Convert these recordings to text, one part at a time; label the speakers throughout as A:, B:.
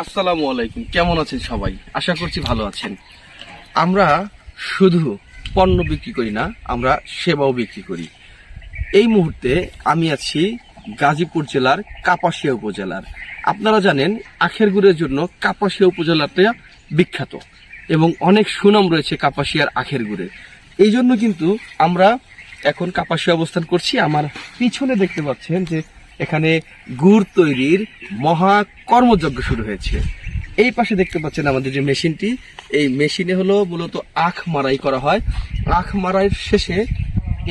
A: আসসালামু আলাইকুম। কেমন আছেন সবাই? আশা করছি ভালো আছেন। আমরা শুধু পণ্য বিক্রি করি না, আমরা সেবাও বিক্রি করি। এই মুহূর্তে আমি আছি গাজীপুর জেলার কাপাসিয়া উপজেলার। আপনারা জানেন আখের গুড়ের জন্য কাপাসিয়া উপজেলাটা বিখ্যাত এবং অনেক সুনাম রয়েছে কাপাসিয়ার আখের গুড়ের। এই জন্য কিন্তু আমরা এখন কাপাসিয়া অবস্থান করছি। আমার পিছনে দেখতে পাচ্ছেন যে এখানে গুড় তৈরির মহা কর্মযজ্ঞ শুরু হয়েছে। এই পাশে দেখতে পাচ্ছেন আমাদের যে মেশিনটি, এই মেশিনে হলো মূলত আখ মাড়াই করা হয়। আখ মাড়াইয়ের শেষে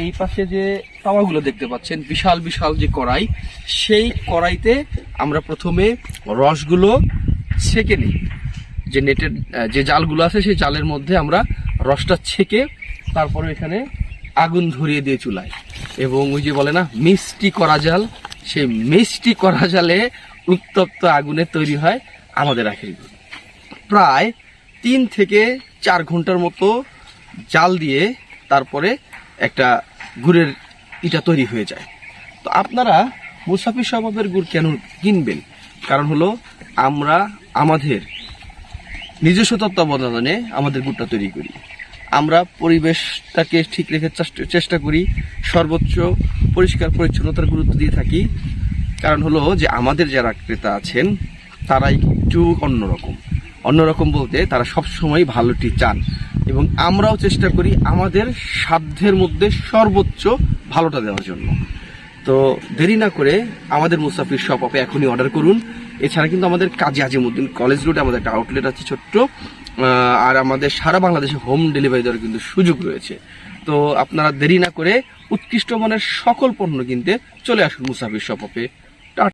A: এই পাশে যে তাওয়াগুলো দেখতে পাচ্ছেন, বিশাল বিশাল যে কড়াই, সেই কড়াইতে আমরা প্রথমে রসগুলো ছেঁকে নিই। যে নেটের যে জালগুলো আছে সেই জালের মধ্যে আমরা রসটা ছেঁকে তারপরে এখানে আগুন ধরিয়ে দিয়ে চুলায়, এবং ওই যে বলে না মিষ্টি করা জাল, সেই মিষ্টি করা জালে উত্তপ্ত আগুনে তৈরি হয় আমাদের আখের গুড়। প্রায় 3 থেকে 4 ঘন্টার মতো জাল দিয়ে তারপরে একটা গুড়ের ইটা তৈরি হয়ে যায়। তো আপনারা মুসাফির স্বভাবের গুড় কেন কিনবেন? কারণ হলো আমরা আমাদের নিজস্ব তত্ত্বাবধানে আমাদের গুড়টা তৈরি করি। আমরা পরিবেশটাকে ঠিক রেখে চেষ্টা করি, সর্বোচ্চ পরিষ্কার পরিচ্ছন্নতার গুরুত্ব দিয়ে থাকি। কারণ হলো যে আমাদের যারা ক্রেতা আছেন তারা একটু অন্যরকম বলতে তারা সবসময় ভালোটি চান, এবং আমরাও চেষ্টা করি আমাদের সাধ্যের মধ্যে সর্বোচ্চ ভালোটা দেওয়ার জন্য। তো দেরি না করে আমাদের মুসাফির শপ আপে এখনই অর্ডার করুন। এছাড়া কিন্তু আমাদের কাজী আজিমউদ্দিন কলেজ রোডে আমাদের একটা আউটলেট আছে ছোট্ট, আর আমাদের সারা বাংলাদেশে হোম ডেলিভারি দেওয়ার কিন্তু সুযোগ রয়েছে। তো আপনারা দেরি না করে উৎকৃষ্ট মানের সকল পণ্য কিনতে চলে আসুন মুসাফির শপ আপে।